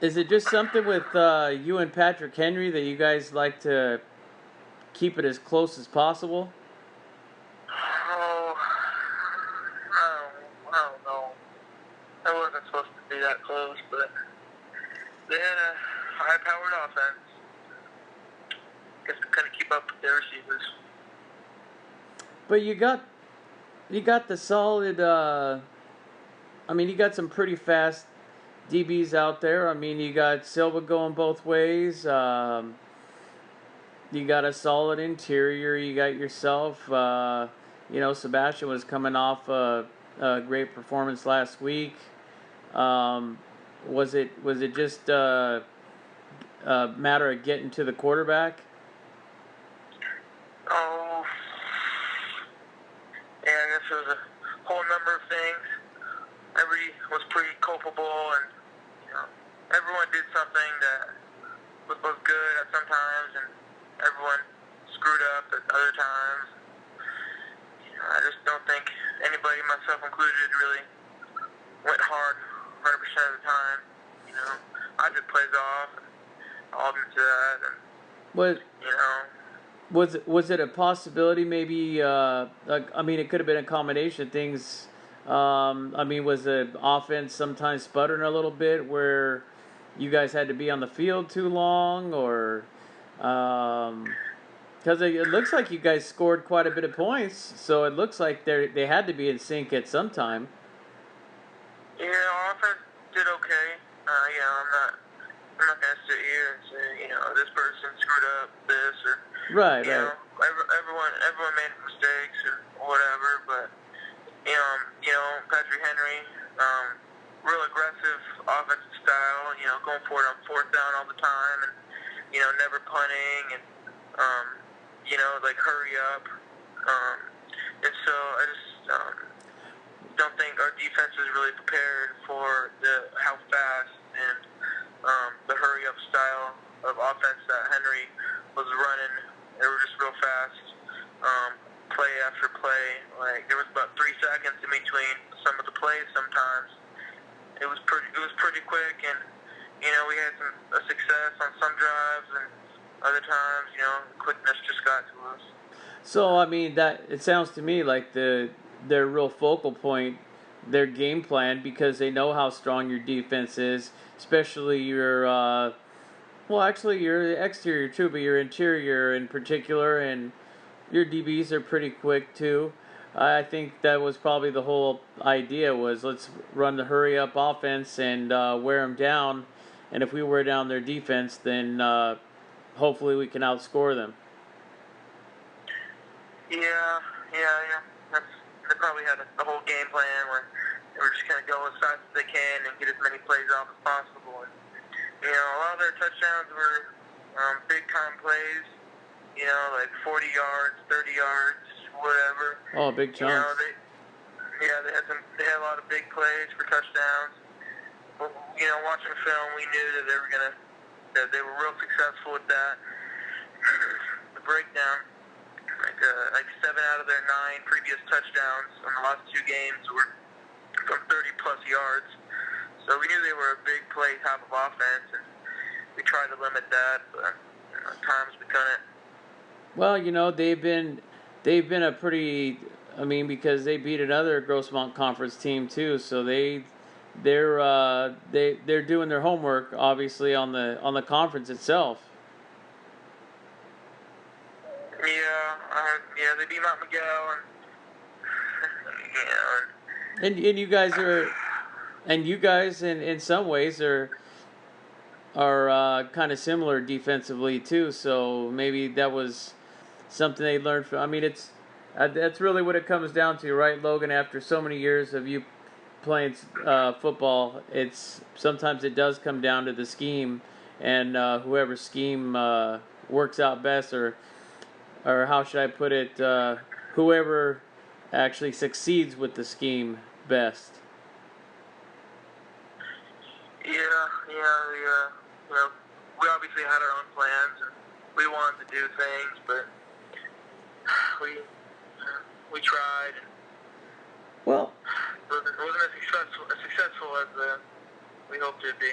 Is it just something with you and Patrick Henry that you guys like to keep it as close as possible? Oh, I don't know. I wasn't supposed to be that close, but they had a high-powered offense. Guess we couldn't keep up with their receivers. But you got the solid. I mean, you got some pretty fast DBs out there. I mean, you got Silva going both ways. You got a solid interior. You got yourself. Sebastian was coming off a great performance last week. Um, was it just a matter of getting to the quarterback? Oh, yeah, I guess it was a whole number of things. Everybody was pretty culpable, and everyone did something that was good at some times, and everyone screwed up at other times. I just don't think anybody, myself included, really went hard 100% of the time. I took plays off, and all into that, and Was you know, was it a possibility? Maybe. I mean, it could have been a combination of things. I mean, was the offense sometimes sputtering a little bit where you guys had to be on the field too long, or because it looks like you guys scored quite a bit of points, so it looks like they had to be in sync at some time. offense did okay. I'm not gonna sit here and say, this person screwed up this or, Right, right. everyone made mistakes or whatever. But Patrick Henry, real aggressive offensive style. Going for it on fourth down all the time, and never punting, and like hurry up. And so I just don't think our defense was really prepared for how fast and the hurry up style of offense that Henry was running. They were just real fast, play after play. Like there was about 3 seconds in between some of the plays. Sometimes it was pretty quick, and we had some success on some drives, and other times quickness just got to us. So I mean that it sounds to me like their real focal point, their game plan, because they know how strong your defense is, especially your actually your exterior too, but your interior in particular, and your DBs are pretty quick too. I think that was probably the whole idea was let's run the hurry up offense and wear them down, and if we wear down their defense, then hopefully we can outscore them. Yeah. They probably had the whole game plan where they were just going to go as fast as they can and get as many plays off as possible. And, a lot of their touchdowns were big time plays, like 40 yards, 30 yards, whatever. Oh, big chunks. They had a lot of big plays for touchdowns. But, watching film, we knew that that they were real successful with that. The breakdown. Like 7 out of their 9 previous touchdowns in the last 2 games were from 30 plus yards. So we knew they were a big play type of offense, and we tried to limit that, but at times we couldn't. Well, they've been a pretty. I mean, because they beat another Grossmont Conference team too, so they're doing their homework obviously on the conference itself. They beat Mount Miguel, And you guys in some ways are kind of similar defensively too. So maybe that was something they learned from. I mean, that's really what it comes down to, right, Logan? After so many years of you playing football, sometimes it does come down to the scheme, and whoever scheme works out best, or how should I put it, whoever actually succeeds with the scheme best. We obviously had our own plans, and we wanted to do things, but we tried, and Well, it wasn't as successful as we hoped it'd be.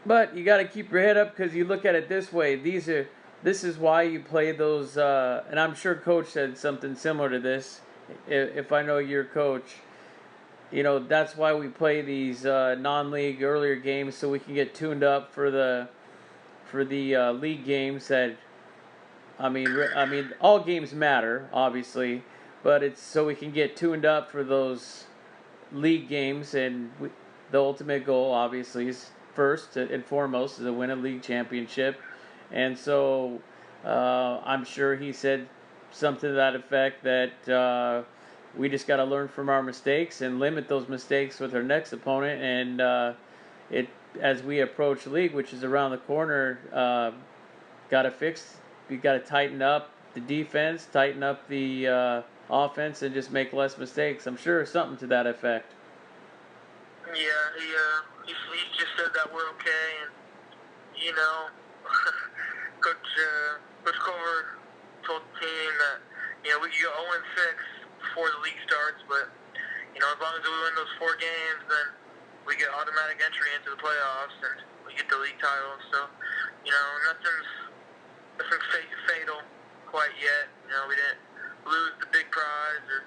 But you got to keep your head up because you look at it this way. This is why you play those. And I'm sure Coach said something similar to this. If I know your coach, that's why we play these non-league earlier games so we can get tuned up for the league games. I mean, all games matter, obviously, but it's so we can get tuned up for those league games, and the ultimate goal, obviously, is first and foremost is to win a league championship. And so I'm sure he said something to that effect that we just got to learn from our mistakes and limit those mistakes with our next opponent. And it as we approach league, which is around the corner, got to fix. We got to tighten up the defense, tighten up the offense, and just make less mistakes. I'm sure something to that effect. Yeah, he just said that we're okay, and Coach Culver told the team that we could go 0-6 before the league starts, but as long as we win those 4 games, then we get automatic entry into the playoffs and we get the league title. So nothing's fatal quite yet. We didn't lose the big prize, or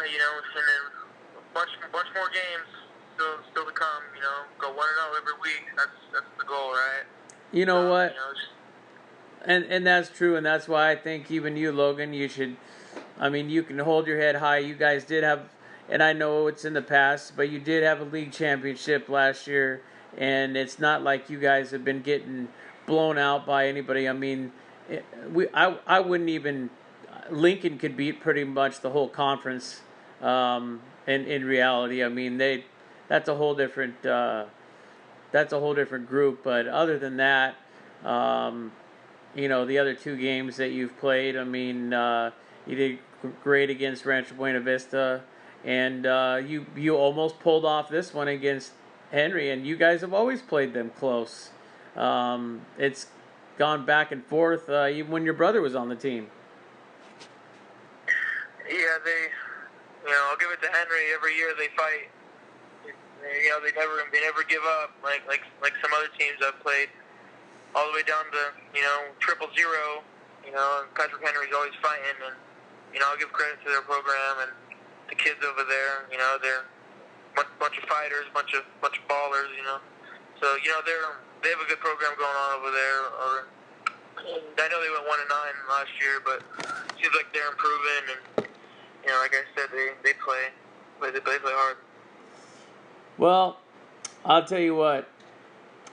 and then bunch more games still to come. Go 1-0 every week. That's the goal, right? You know what? And that's true, and that's why I think even you, Logan, you should. I mean, you can hold your head high. You guys did have, and I know it's in the past, but you did have a league championship last year, and it's not like you guys have been getting blown out by anybody. I mean, I wouldn't even. Lincoln could beat pretty much the whole conference. In reality, I mean that's a whole different group. But other than that, the other 2 games that you've played, I mean, you did great against Rancho Buena Vista, and you almost pulled off this one against Henry, and you guys have always played them close. It's gone back and forth, even when your brother was on the team. Yeah, I'll give it to Henry. Every year they fight. They never give up. Like some other teams I've played, all the way down to 0-0. And Patrick Henry's always fighting, and I'll give credit to their program and the kids over there. They're bunch of fighters, bunch of ballers. So they have a good program going on over there. I know they went 1-9 last year, but it seems like they're improving, and like I said, they play hard. Well, I'll tell you what.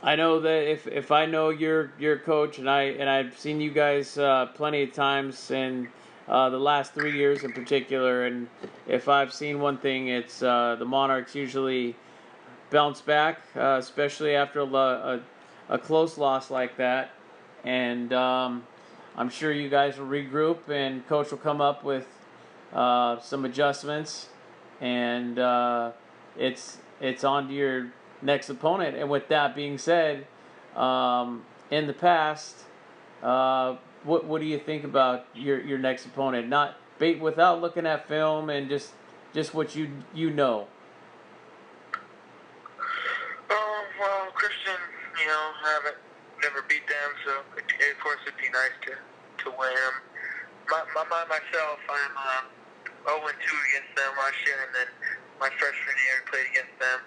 I know that if I know your coach, and I've seen you guys plenty of times in the last 3 years in particular, and if I've seen one thing, it's the Monarchs usually bounce back, especially after a close loss like that, and I'm sure you guys will regroup, and coach will come up with some adjustments, and it's on to your next opponent. And with that being said, in the past, what do you think about your next opponent? Not without looking at film and just what you know. Well, Christian, haven't never beat them, so of course it'd be nice to win them. Myself, I'm 0-2 against them last year, and then my freshman year played against them.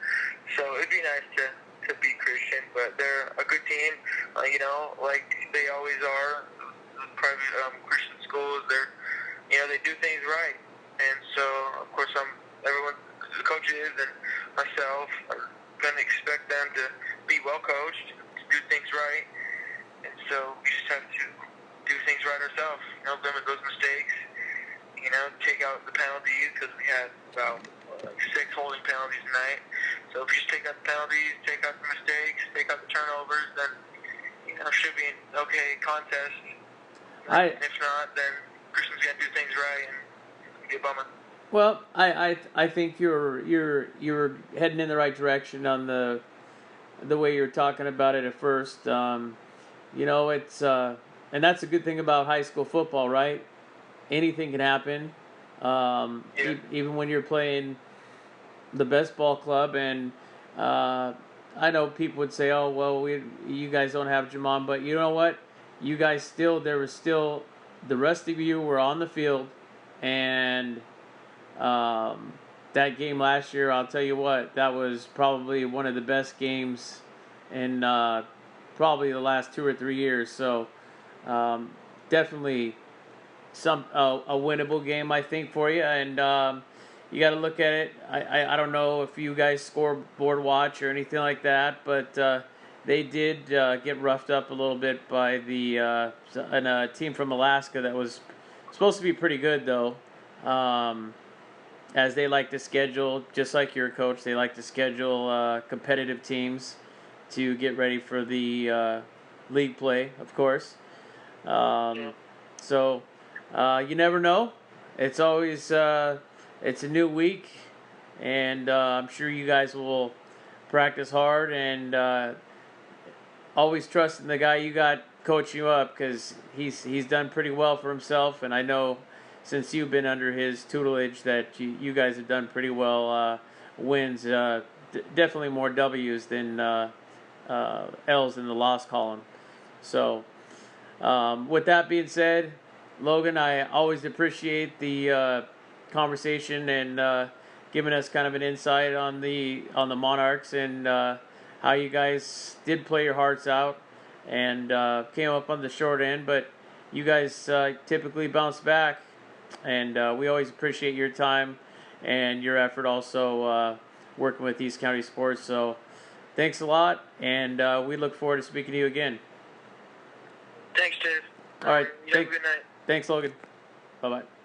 So it'd be nice to beat Christian, but they're a good team, like they always are. The private Christian schools, they do things right, and so of course everyone, the coaches and myself, are going to expect them to be well coached, to do things right, and so we just have to do things right ourselves. Limit those mistakes. Take out the penalties, because we had about 6 holding penalties tonight. So if you just take out the penalties, take out the mistakes, take out the turnovers, then it should be an okay contest. If not, then Christian's gonna do things right, and it'll be a bummer. Well, I think you're heading in the right direction on the way you were talking about it at first. It's and that's a good thing about high school football, right? Anything can happen. Even when you're playing the best ball club, and I know people would say, "Oh, well, you guys don't have Jamon," but you know what? You guys still, there was still, the rest of you were on the field, and um, that game last year, I'll tell you what, that was probably one of the best games in probably the last 2 or 3 years. So um, definitely a winnable game, I think, for you. And you got to look at it. I don't know if you guys scoreboard watch or anything like that, but they did get roughed up a little bit by a team from Alaska that was supposed to be pretty good, though. As they like to schedule, just like your coach, they like to schedule competitive teams to get ready for the league play, of course. Yeah. Um, so you never know. It's always it's a new week, and I'm sure you guys will practice hard and always trust in the guy you got coaching you up because he's done pretty well for himself, and I know since you've been under his tutelage that you guys have done pretty well. Wins, definitely more W's than L's in the loss column. So. With that being said, Logan, I always appreciate the conversation and giving us kind of an insight on the Monarchs and how you guys did play your hearts out and came up on the short end, but you guys typically bounce back, and we always appreciate your time and your effort also working with East County Sports. So thanks a lot, and we look forward to speaking to you again. Thanks, Dave. All right. You have a good night. Thanks, Logan. Bye-bye.